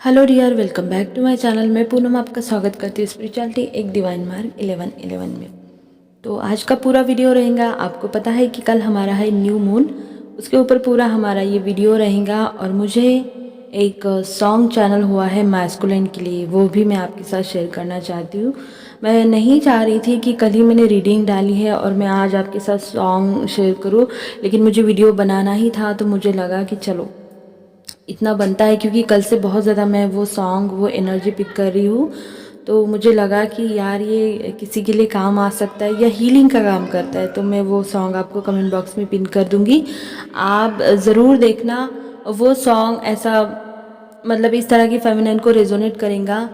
Hello dear, welcome back to my channel. मैं पूनम आपका स्वागत करती हूँ स्पिरिचुअलिटी एक डिवाइन मार्ग 11-11 में। तो आज का पूरा वीडियो रहेगा। आपको पता है कि कल हमारा है न्यू मून, उसके ऊपर पूरा हमारा ये वीडियो रहेगा। और मुझे एक सॉन्ग चैनल हुआ है मैस्कुलिन के लिए, वो भी मैं आपके साथ शेयर करना चाहती हूँ। मैं नहीं चाह रही थी कि कल ही मैंने रीडिंग डाली है और मैं आज आपके साथ सॉन्ग शेयर करूँ, लेकिन मुझे वीडियो बनाना ही था तो मुझे लगा कि चलो इतना बनता है, क्योंकि कल से बहुत ज़्यादा मैं वो सॉन्ग वो एनर्जी पिक कर रही हूँ। तो मुझे लगा कि यार ये किसी के लिए काम आ सकता है या हीलिंग का काम करता है, तो मैं वो सॉन्ग आपको कमेंट बॉक्स में पिन कर दूँगी। आप ज़रूर देखना। वो सॉन्ग ऐसा मतलब इस तरह की फेमिनिन को रेजोनेट करेगा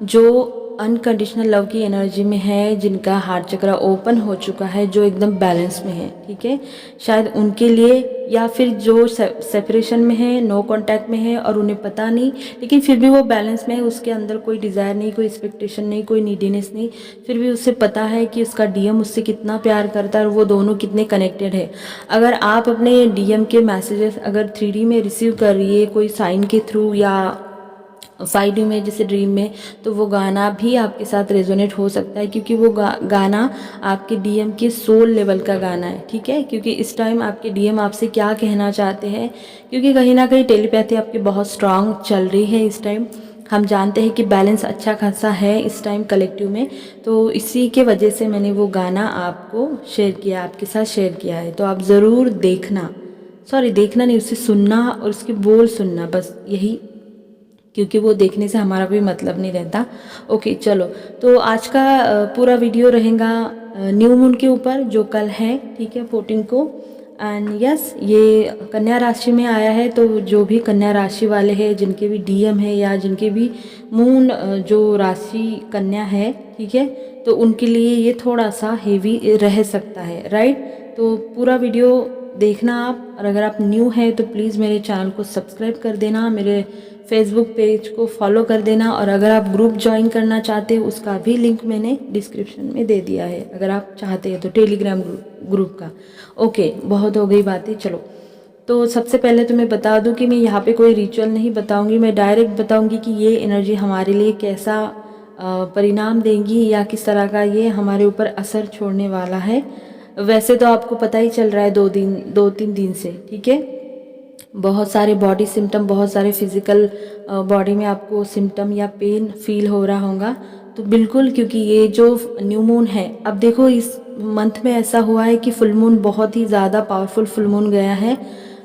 जो अनकंडीशनल लव की एनर्जी में है, जिनका हार्ट चक्र ओपन हो चुका है, जो एकदम बैलेंस में है। ठीक है, शायद उनके लिए, या फिर जो सेपरेशन में है, नो कांटेक्ट में है और उन्हें पता नहीं, लेकिन फिर भी वो बैलेंस में है। उसके अंदर कोई डिज़ायर नहीं, कोई एक्सपेक्टेशन नहीं, कोई नीडीनेस नहीं, फिर भी उसे पता है कि उसका डीएम उससे कितना प्यार करता है और वो दोनों कितने कनेक्टेड है। अगर आप अपने डीएम के मैसेजेस अगर 3D में रिसीव कर रही है, कोई साइन के थ्रू या 5D में जैसे ड्रीम में, तो वो गाना भी आपके साथ रेजोनेट हो सकता है, क्योंकि वो गाना आपके डीएम के सोल लेवल का गाना है। ठीक है, क्योंकि इस टाइम आपके डीएम आपसे क्या कहना चाहते हैं, क्योंकि कहीं ना कहीं टेलीपैथी आपकी बहुत स्ट्रांग चल रही है इस टाइम। हम जानते हैं कि बैलेंस अच्छा खासा है इस टाइम कलेक्टिव में, तो इसी के वजह से मैंने वो गाना आपको शेयर किया, आपके साथ शेयर किया है। तो आप ज़रूर देखना, सॉरी देखना नहीं, उसे सुनना और उसके बोल सुनना, बस यही, क्योंकि वो देखने से हमारा भी मतलब नहीं रहता। ओके चलो, तो आज का पूरा वीडियो रहेगा न्यू मून के ऊपर, जो कल है। ठीक है, 14 को। एंड यस, ये कन्या राशि में आया है, तो जो भी कन्या राशि वाले हैं, जिनके भी डीएम है या जिनके भी मून जो राशि कन्या है, ठीक है, तो उनके लिए ये थोड़ा सा हेवी रह सकता है, राइट। तो पूरा वीडियो देखना आप, और अगर आप न्यू हैं तो प्लीज़ मेरे चैनल को सब्सक्राइब कर देना, मेरे फेसबुक पेज को फॉलो कर देना, और अगर आप ग्रुप ज्वाइन करना चाहते हो उसका भी लिंक मैंने डिस्क्रिप्शन में दे दिया है, अगर आप चाहते हैं तो, टेलीग्राम ग्रुप का। ओके, बहुत हो गई बातें, चलो। तो सबसे पहले तो मैं बता दूं कि मैं यहाँ पे कोई रिचुअल नहीं बताऊंगी, मैं डायरेक्ट बताऊंगी कि ये एनर्जी हमारे लिए कैसा परिणाम देंगी या किस तरह का ये हमारे ऊपर असर छोड़ने वाला है। वैसे तो आपको पता ही चल रहा है 2-3 दिन से, ठीक है, बहुत सारे बॉडी सिम्टम, बहुत सारे फिजिकल बॉडी में आपको सिम्टम या पेन फील हो रहा होगा। तो बिल्कुल, क्योंकि ये जो न्यू मून है, अब देखो इस मंथ में ऐसा हुआ है कि फुल मून बहुत ही ज़्यादा पावरफुल फुल मून गया है,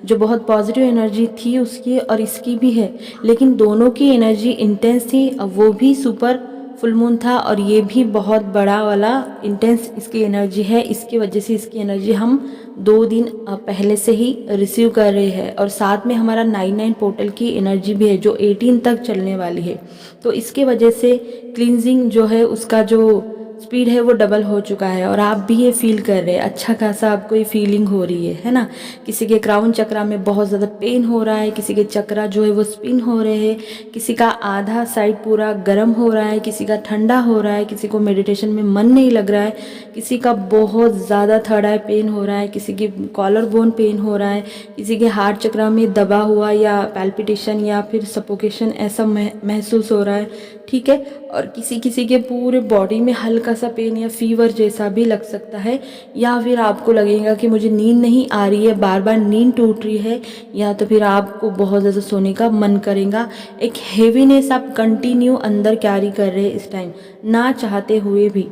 जो बहुत पॉजिटिव एनर्जी थी उसकी और इसकी भी है, लेकिन दोनों की एनर्जी इंटेंस थी। अब वो भी सुपर फुल मून था और ये भी बहुत बड़ा वाला इंटेंस इसकी एनर्जी है। इसकी वजह से इसकी एनर्जी हम 2 दिन पहले से ही रिसीव कर रहे हैं, और साथ में हमारा 9-9 पोर्टल की एनर्जी भी है जो 18 तक चलने वाली है। तो इसके वजह से क्लींजिंग जो है उसका जो स्पीड है वो डबल हो चुका है, और आप भी ये फील कर रहे हैं, अच्छा खासा आपको ये फीलिंग हो रही है ना। किसी के क्राउन चक्रा में बहुत ज़्यादा पेन हो रहा है, किसी के चक्रा जो है वो स्पिन हो रहे हैं, किसी का आधा साइड पूरा गर्म हो रहा है, किसी का ठंडा हो रहा है, किसी को मेडिटेशन में मन नहीं लग रहा है, किसी का बहुत ज़्यादा थर्ड आई पेन हो रहा है, किसी की कॉलर बोन पेन हो रहा है, किसी के हार्ट चक्रा में दबा हुआ या पैल्पिटेशन या फिर सफोकेशन ऐसा महसूस हो रहा है। ठीक है, और किसी किसी के पूरे बॉडी में हल्का सा पेन या फीवर जैसा भी लग सकता है, या फिर आपको लगेगा कि मुझे नींद नहीं आ रही है, बार बार नींद टूट रही है, या तो फिर आपको बहुत ज़्यादा सोने का मन करेगा। एक हेवीनेस आप कंटिन्यू अंदर कैरी कर रहे हैं इस टाइम, ना चाहते हुए भी।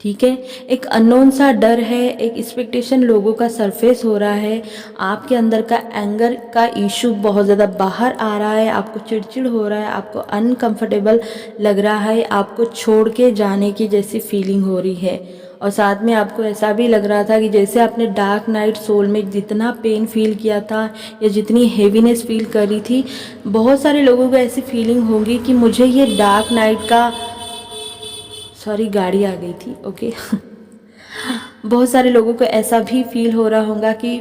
ठीक है, एक अननोन सा डर है, एक एक्सपेक्टेशन लोगों का सरफेस हो रहा है, आपके अंदर का एंगर का इशू बहुत ज़्यादा बाहर आ रहा है, आपको चिड़चिड़ हो रहा है, आपको अनकंफर्टेबल लग रहा है, आपको छोड़ के जाने की जैसी फीलिंग हो रही है। और साथ में आपको ऐसा भी लग रहा था कि जैसे आपने डार्क नाइट सोल में जितना पेन फील किया था या जितनी हेवीनेस फील करी थी, बहुत सारे लोगों को ऐसी फीलिंग होगी कि मुझे ये डार्क नाइट का, सॉरी गाड़ी आ गई थी, ओके बहुत सारे लोगों को ऐसा भी फील हो रहा होगा कि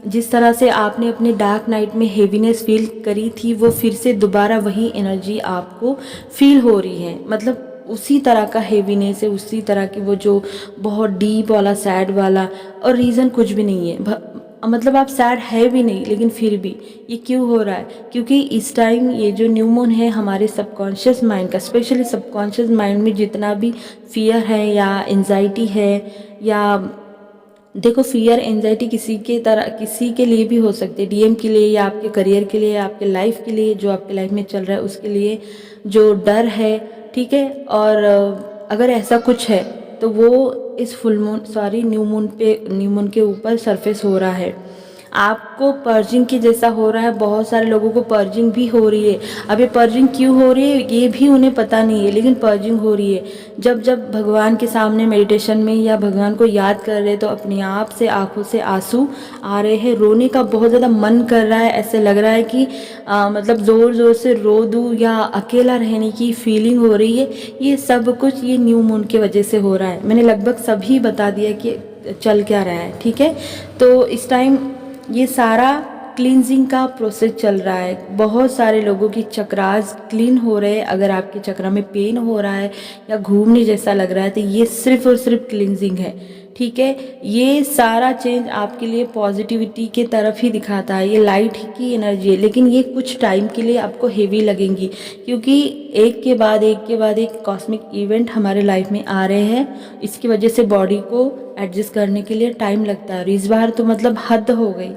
जिस तरह से आपने अपने डार्क नाइट में हेवीनेस फील करी थी, वो फिर से दोबारा वही एनर्जी आपको फील हो रही है। मतलब उसी तरह का हेवीनेस है, उसी तरह की वो जो बहुत डीप वाला सैड वाला, और रीज़न कुछ भी नहीं है, मतलब आप सैड है भी नहीं, लेकिन फिर भी ये क्यों हो रहा है? क्योंकि इस टाइम ये जो न्यू मून है हमारे सबकॉन्शियस माइंड का, स्पेशली सबकॉन्शियस माइंड में जितना भी फियर है या एंजाइटी है, या देखो फियर एंजाइटी किसी के लिए भी हो सकती है, डीएम के लिए या आपके करियर के लिए या आपके लाइफ के लिए, जो आपके लाइफ में चल रहा है उसके लिए जो डर है, ठीक है। और अगर ऐसा कुछ है तो वो इस न्यू मून के ऊपर सरफेस हो रहा है। आपको पर्जिंग के जैसा हो रहा है, बहुत सारे लोगों को पर्जिंग भी हो रही है। अब ये पर्जिंग क्यों हो रही है ये भी उन्हें पता नहीं है, लेकिन पर्जिंग हो रही है। जब जब भगवान के सामने मेडिटेशन में या भगवान को याद कर रहे तो अपने आप से आंखों से आंसू आ रहे हैं, रोने का बहुत ज़्यादा मन कर रहा है, ऐसे लग रहा है कि मतलब ज़ोर ज़ोर से रो दूँ या अकेला रहने की फीलिंग हो रही है। ये सब कुछ ये न्यू मून की वजह से हो रहा है। मैंने लगभग सभी बता दिया कि चल क्या रहा है, ठीक है। तो इस टाइम ये सारा क्लींजिंग का प्रोसेस चल रहा है। बहुत सारे लोगों की चक्रास क्लीन हो रहे हैं। अगर आपके चक्रा में पेन हो रहा है या घूमने जैसा लग रहा है तो ये सिर्फ और सिर्फ क्लींजिंग है, ठीक है। ये सारा चेंज आपके लिए पॉजिटिविटी के तरफ ही दिखाता है, ये लाइट की एनर्जी है। लेकिन ये कुछ टाइम के लिए आपको हेवी लगेंगी, क्योंकि एक के बाद एक कॉस्मिक इवेंट हमारे लाइफ में आ रहे हैं। इसकी वजह से बॉडी को एडजस्ट करने के लिए टाइम लगता है। और इस बार तो मतलब हद हो गई,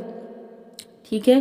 ठीक है।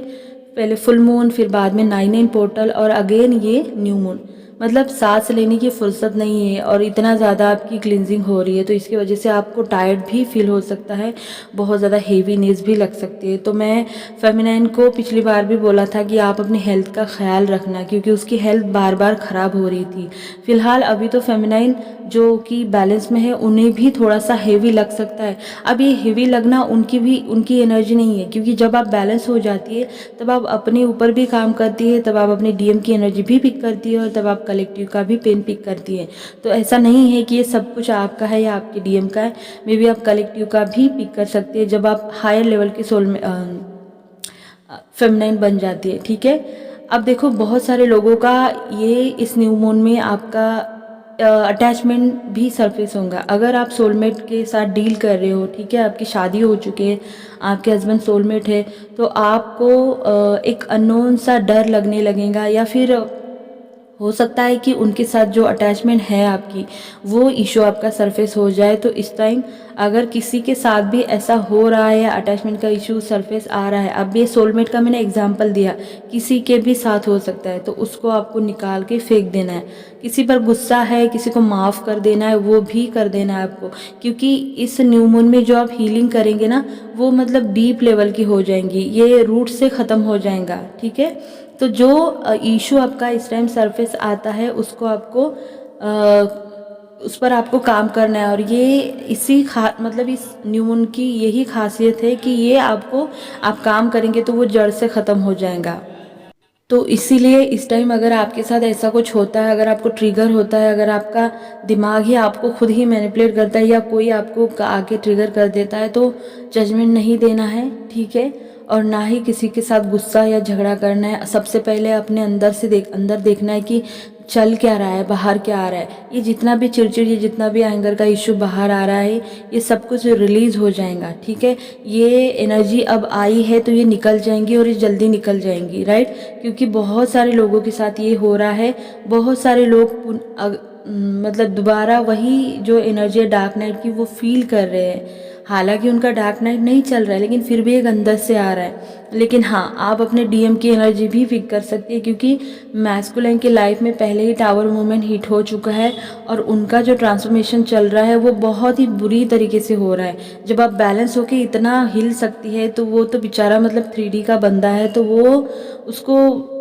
पहले फुल मून, फिर बाद में 9/9 पोर्टल और अगेन ये न्यू मून। मतलब सांस लेने की फुर्सत नहीं है और इतना ज़्यादा आपकी क्लिनजिंग हो रही है, तो इसकी वजह से आपको टायर्ड भी फील हो सकता है, बहुत ज़्यादा हेवीनेस भी लग सकती है। तो मैं फेमिनाइन को पिछली बार भी बोला था कि आप अपनी हेल्थ का ख्याल रखना, क्योंकि उसकी हेल्थ बार बार ख़राब हो रही थी। फिलहाल अभी तो फेमिनाइन जो कि बैलेंस में है उन्हें भी थोड़ा सा हेवी लग सकता है। अब ये हेवी लगना उनकी एनर्जी नहीं है, क्योंकि जब आप बैलेंस हो जाती है तब आप अपने ऊपर भी काम करती है, तब आप अपने डीएम की एनर्जी भी पिक करती है और तब आप कलेक्टिव का भी पेन पिक करती है। तो ऐसा नहीं है कि ये सब कुछ आपका है या आपके डीएम का है, मे बी आप कलेक्टिव का भी पिक कर सकते हैं जब आप हायर लेवल के सोल में फेमिनाइन बन जाती है, ठीक है। अब देखो बहुत सारे लोगों का ये इस न्यू मून में आपका अटैचमेंट भी सरफेस होगा। अगर आप सोलमेट के साथ डील कर रहे हो, ठीक है, आपकी शादी हो चुकी है, आपके हस्बैंड सोलमेट है, तो आपको एक अननोन सा डर लगने लगेगा, या फिर हो सकता है कि उनके साथ जो अटैचमेंट है आपकी वो इशू आपका सरफेस हो जाए। तो इस टाइम अगर किसी के साथ भी ऐसा हो रहा है या अटैचमेंट का इशू सरफेस आ रहा है, अब ये सोलमेट का मैंने एग्जांपल दिया, किसी के भी साथ हो सकता है, तो उसको आपको निकाल के फेंक देना है। किसी पर गुस्सा है, किसी को माफ़ कर देना है, वो भी कर देना है आपको, क्योंकि इस न्यू मून में जो आप हीलिंग करेंगे ना वो मतलब डीप लेवल की हो जाएंगी, ये रूट से ख़त्म हो जाएगा, ठीक है। तो जो इशू आपका इस टाइम सरफेस आता है उसको आपको उस पर आपको काम करना है। और ये मतलब इस न्यू मून की यही खासियत है कि ये आप काम करेंगे तो वो जड़ से ख़त्म हो जाएगा। तो इसीलिए इस टाइम अगर आपके साथ ऐसा कुछ होता है, अगर आपको ट्रिगर होता है, अगर आपका दिमाग ही आपको खुद ही मैनिपुलेट करता है या कोई आपको आके ट्रिगर कर देता है, तो जजमेंट नहीं देना है, ठीक है। और ना ही किसी के साथ गुस्सा या झगड़ा करना है। सबसे पहले अपने अंदर देखना है कि चल क्या रहा है, बाहर क्या आ रहा है। ये जितना भी चिड़चिड़, ये जितना भी एंगर का इशू बाहर आ रहा है, ये सब कुछ रिलीज़ हो जाएगा, ठीक है। ये एनर्जी अब आई है तो ये निकल जाएंगी और ये जल्दी निकल जाएंगी, राइट। क्योंकि बहुत सारे लोगों के साथ ये हो रहा है। बहुत सारे लोग मतलब दोबारा वही जो एनर्जी है डार्क नाइट की वो फील कर रहे हैं। हालांकि उनका डार्क नाइट नहीं चल रहा है, लेकिन फिर भी एक अंदर से आ रहा है। लेकिन हाँ, आप अपने डीएम की एनर्जी भी पिक कर सकती है, क्योंकि मैस्कुलाइन की लाइफ में पहले ही टावर मूवमेंट हिट हो चुका है और उनका जो ट्रांसफॉर्मेशन चल रहा है वो बहुत ही बुरी तरीके से हो रहा है। जब आप बैलेंस होके इतना हिल सकती है तो वो तो बेचारा मतलब 3D का बंदा है, तो वो उसको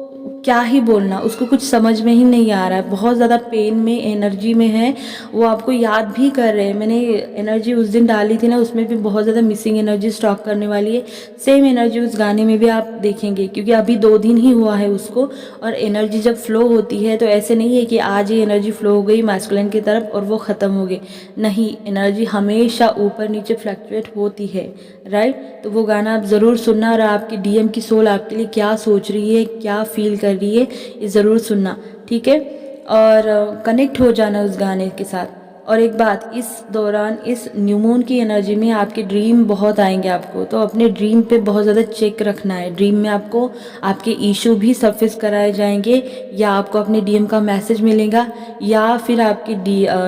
क्या ही बोलना, उसको कुछ समझ में ही नहीं आ रहा है। बहुत ज़्यादा पेन में, एनर्जी में है। वो आपको याद भी कर रहे हैं। मैंने एनर्जी उस दिन डाली थी ना, उसमें भी बहुत ज़्यादा मिसिंग एनर्जी स्टॉक करने वाली है। सेम एनर्जी उस गाने में भी आप देखेंगे, क्योंकि अभी 2 दिन ही हुआ है उसको। और एनर्जी जब फ्लो होती है तो ऐसे नहीं है कि आज ही एनर्जी फ्लो हो गई मैस्कुलिन की तरफ और वो ख़त्म हो गई। नहीं, एनर्जी हमेशा ऊपर नीचे फ्लक्चुएट होती है, राइट। तो वो गाना आप ज़रूर सुनना और आपकी डीएम की सोल आपके लिए क्या सोच रही है, क्या फील कर रही है, ये ज़रूर सुनना, ठीक है। और कनेक्ट हो जाना उस गाने के साथ। और एक बात, इस दौरान इस न्यू मून की एनर्जी में आपके ड्रीम बहुत आएंगे आपको, तो अपने ड्रीम पे बहुत ज़्यादा चेक रखना है। ड्रीम में आपको आपके इशू भी सरफेस कराए जाएंगे, या आपको अपने डीएम का मैसेज मिलेगा, या फिर आपकी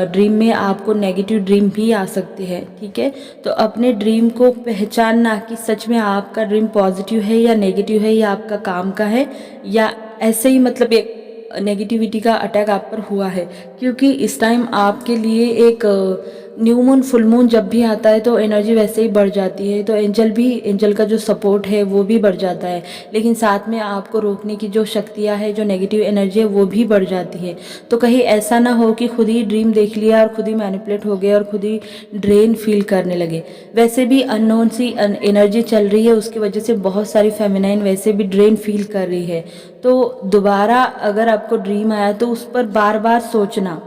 ड्रीम में आपको नेगेटिव ड्रीम भी आ सकते हैं। ठीक है, तो अपने ड्रीम को पहचानना कि सच में आपका ड्रीम पॉजिटिव है या नेगेटिव है, या आपका काम का है, या ऐसे ही मतलब एक नेगेटिविटी का अटैक आप पर हुआ है। क्योंकि इस टाइम आपके लिए एक न्यू मून फुल मून जब भी आता है तो एनर्जी वैसे ही बढ़ जाती है, तो एंजल का जो सपोर्ट है वो भी बढ़ जाता है, लेकिन साथ में आपको रोकने की जो शक्तियाँ है, जो नेगेटिव एनर्जी है वो भी बढ़ जाती है। तो कहीं ऐसा ना हो कि खुद ही ड्रीम देख लिया और खुद ही मैनिपुलेट हो गए और खुद ही ड्रेन फील करने लगे। वैसे भी अननोन सी एनर्जी चल रही है, उसकी वजह से बहुत सारी फेमिनाइन वैसे भी ड्रेन फील कर रही है। तो दोबारा अगर आपको ड्रीम आया तो उस पर बार बार सोचना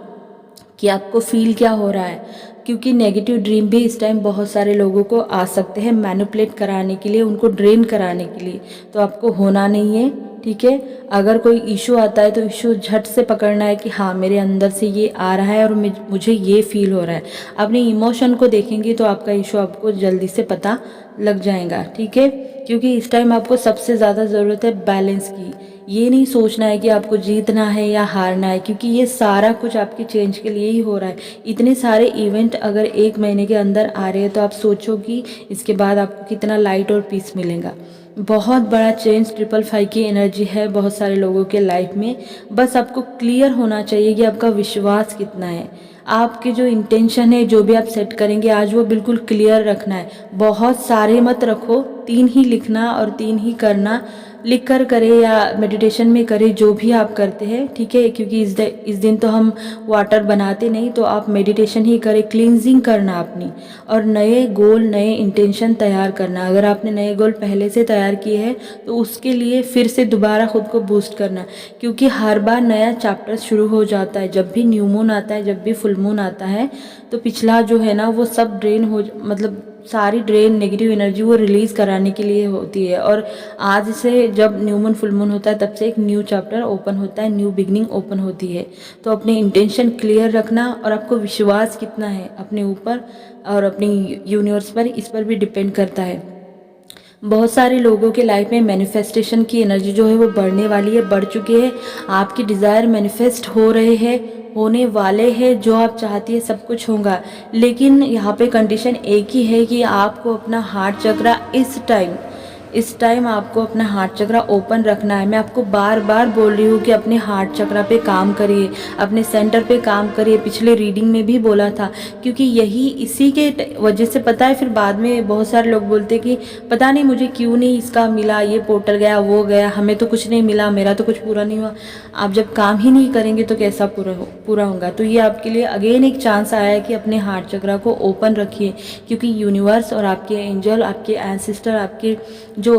कि आपको फील क्या हो रहा है, क्योंकि नेगेटिव ड्रीम भी इस टाइम बहुत सारे लोगों को आ सकते हैं मैनिपुलेट कराने के लिए, उनको ड्रेन कराने के लिए। तो आपको होना नहीं है। ठीक है, अगर कोई इशू आता है तो इशू झट से पकड़ना है कि हाँ मेरे अंदर से ये आ रहा है और मुझे ये फील हो रहा है। अपने इमोशन को देखेंगे तो आपका इशू आपको जल्दी से पता लग जाएगा। ठीक है, क्योंकि इस टाइम आपको सबसे ज़्यादा ज़रूरत है बैलेंस की। ये नहीं सोचना है कि आपको जीतना है या हारना है, क्योंकि ये सारा कुछ आपके चेंज के लिए ही हो रहा है। इतने सारे इवेंट अगर 1 महीने के अंदर आ रहे हैं तो आप सोचो कि इसके बाद आपको कितना लाइट और पीस मिलेगा। बहुत बड़ा चेंज 555 की एनर्जी है बहुत सारे लोगों के लाइफ में। बस आपको क्लियर होना चाहिए कि आपका विश्वास कितना है, आपके जो इंटेंशन है, जो भी आप सेट करेंगे आज, वो बिल्कुल क्लियर रखना है। बहुत सारे मत रखो, 3 ही लिखना और 3 ही करना। लिख कर करें या मेडिटेशन में करें, जो भी आप करते हैं। ठीक है, क्योंकि इस दिन तो हम वाटर बनाते नहीं, तो आप मेडिटेशन ही करें, क्लींजिंग करना अपनी, और नए गोल नए इंटेंशन तैयार करना। अगर आपने नए गोल पहले से तैयार किए हैं तो उसके लिए फिर से दोबारा खुद को बूस्ट करना, क्योंकि हर बार नया चैप्टर शुरू हो जाता है। जब भी न्यू मून आता है, जब भी फुल मून आता है, तो पिछला जो है ना वो सब ड्रेन हो, मतलब सारी ड्रेन नेगेटिव एनर्जी वो रिलीज़ कराने के लिए होती है। और आज से जब न्यू मून फुल मून होता है तब से एक न्यू चैप्टर ओपन होता है, न्यू बिगनिंग ओपन होती है। तो अपने इंटेंशन क्लियर रखना, और आपको विश्वास कितना है अपने ऊपर और अपनी यूनिवर्स पर, इस पर भी डिपेंड करता है। बहुत सारे लोगों के लाइफ में मैनिफेस्टेशन की एनर्जी जो है वो बढ़ने वाली है, बढ़ चुकी है। आपकी डिज़ायर मैनिफेस्ट हो रहे हैं, होने वाले हैं। जो आप चाहती है सब कुछ होगा, लेकिन यहाँ पे कंडीशन एक ही है कि आपको अपना हार्ट चक्रा इस टाइम आपको अपना हार्ट चक्रा ओपन रखना है। मैं आपको बार बार बोल रही हूँ कि अपने हार्ट चक्रा पे काम करिए, अपने सेंटर पे काम करिए। पिछले रीडिंग में भी बोला था, क्योंकि यही इसी के वजह से, पता है, फिर बाद में बहुत सारे लोग बोलते कि पता नहीं मुझे क्यों नहीं इसका मिला, ये पोर्टल गया, वो गया, हमें तो कुछ नहीं मिला, मेरा तो कुछ पूरा नहीं हुआ। आप जब काम ही नहीं करेंगे तो कैसा पूरा होगा। तो ये आपके लिए अगेन एक चांस आया है कि अपने हार्ट चक्रा को ओपन रखिए, क्योंकि यूनिवर्स और आपके एंजल, आपके एंसेस्टर, आपके जो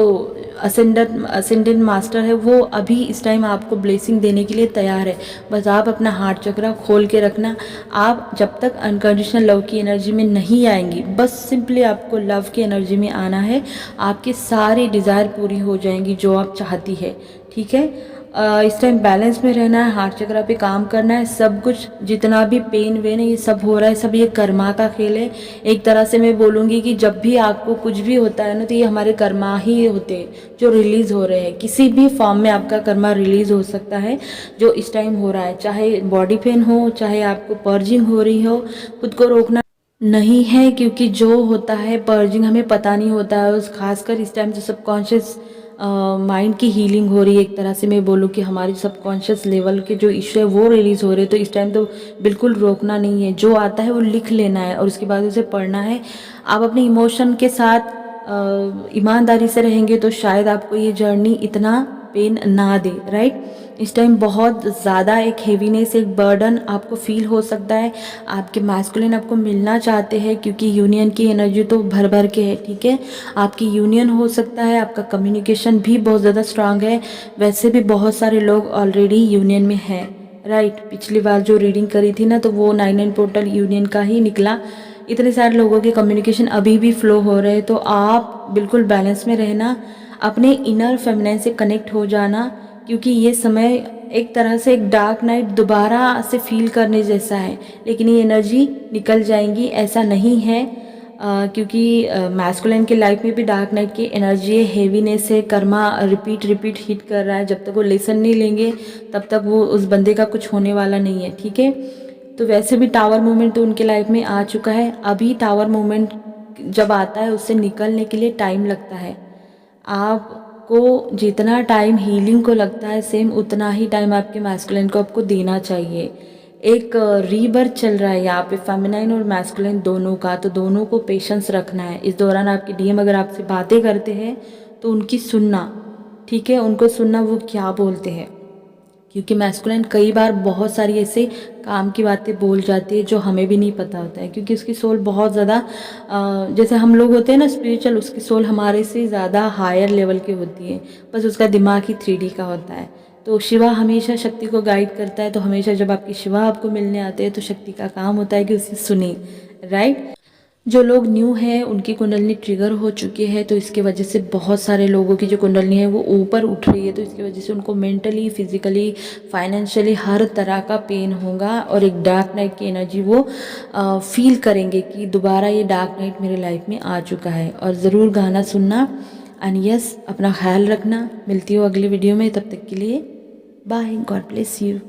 असेंडेंट मास्टर है, वो अभी इस टाइम आपको ब्लेसिंग देने के लिए तैयार है। बस आप अपना हार्ट चक्रा खोल के रखना। आप जब तक अनकंडीशनल लव की एनर्जी में नहीं आएंगी, बस सिंपली आपको लव की एनर्जी में आना है, आपकी सारी डिज़ायर पूरी हो जाएंगी जो आप चाहती है। ठीक है, इस टाइम बैलेंस में रहना है, हार्ट चक्रा पे काम करना है। सब कुछ जितना भी पेन वेन है, ये सब हो रहा है, सब ये कर्मा का खेल है। एक तरह से मैं बोलूँगी कि जब भी आपको कुछ भी होता है ना, तो ये हमारे कर्मा ही होते हैं जो रिलीज़ हो रहे हैं। किसी भी फॉर्म में आपका कर्मा रिलीज़ हो सकता है जो इस टाइम हो रहा है, चाहे बॉडी पेन हो, चाहे आपको पर्जिंग हो रही हो। खुद को रोकना नहीं है, क्योंकि जो होता है पर्जिंग हमें पता नहीं होता है। उस खासकर इस टाइम जो सबकॉन्शियस माइंड की हीलिंग हो रही है, एक तरह से मैं बोलूँ कि हमारी सबकॉन्शियस लेवल के जो इश्यू है वो रिलीज़ हो रहे हैं। तो इस टाइम तो बिल्कुल रोकना नहीं है, जो आता है वो लिख लेना है और उसके बाद उसे पढ़ना है। आप अपने इमोशन के साथ ईमानदारी से रहेंगे तो शायद आपको ये जर्नी इतना पेन ना दे। राइट, इस टाइम बहुत ज़्यादा एक हेवीनेस, एक बर्डन आपको फील हो सकता है। आपके मैस्कुलिन आपको मिलना चाहते हैं, क्योंकि यूनियन की एनर्जी तो भर भर के है। ठीक है, आपकी यूनियन हो सकता है, आपका कम्युनिकेशन भी बहुत ज़्यादा स्ट्रांग है। वैसे भी बहुत सारे लोग ऑलरेडी यूनियन में हैं। राइट, पिछली बार जो रीडिंग करी थी ना, तो वो 9 पोर्टल यूनियन का ही निकला। इतने सारे लोगों के कम्युनिकेशन अभी भी फ्लो हो रहे हैं। तो आप बिल्कुल बैलेंस में रहना, अपने इनर फेमिनाइन से कनेक्ट हो जाना, क्योंकि ये समय एक तरह से एक डार्क नाइट दोबारा से फील करने जैसा है, लेकिन ये एनर्जी निकल जाएंगी ऐसा नहीं है, क्योंकि मैस्कुलिन की लाइफ में भी डार्क नाइट की एनर्जी है, हेवीनेस है, कर्मा रिपीट हिट कर रहा है। जब तक वो लेसन नहीं लेंगे तब तक वो उस बंदे का कुछ होने वाला नहीं है, ठीक है। तो वैसे भी टावर मोमेंट तो उनके लाइफ में आ चुका है। अभी टावर मोमेंट जब आता है उससे निकलने के लिए टाइम लगता है। आपको जितना टाइम हीलिंग को लगता है सेम उतना ही टाइम आपके मैस्कुलिन को आपको देना चाहिए। एक रीबर्थ चल रहा है यहाँ पे फेमिनाइन और मैस्कुलिन दोनों का, तो दोनों को पेशेंस रखना है। इस दौरान आपके डीएम अगर आपसे बातें करते हैं तो उनकी सुनना, ठीक है, उनको सुनना वो क्या बोलते हैं, क्योंकि मैस्कुलिन कई बार बहुत सारी ऐसे काम की बातें बोल जाती है जो हमें भी नहीं पता होता है, क्योंकि उसकी सोल बहुत ज़्यादा जैसे हम लोग होते हैं ना स्पिरिचुअल, उसकी सोल हमारे से ज़्यादा हायर लेवल की होती है, बस उसका दिमाग ही 3D का होता है। तो शिवा हमेशा शक्ति को गाइड करता है, तो हमेशा जब आपकी शिवा आपको मिलने आते हैं तो शक्ति का काम होता है कि उसे सुने, राइट। जो लोग न्यू हैं उनकी कुंडलनी ट्रिगर हो चुकी है, तो इसके वजह से बहुत सारे लोगों की जो कुंडलनी है वो ऊपर उठ रही है, तो इसकी वजह से उनको मेंटली, फिजिकली, फाइनेंशियली हर तरह का पेन होगा और एक डार्क नाइट की एनर्जी वो फील करेंगे कि दोबारा ये डार्क नाइट मेरे लाइफ में आ चुका है। और ज़रूर गाना सुनना एंड यस, अपना ख्याल रखना। मिलती हूँ अगली वीडियो में, तब तक के लिए बाय, गॉड ब्लेस यू।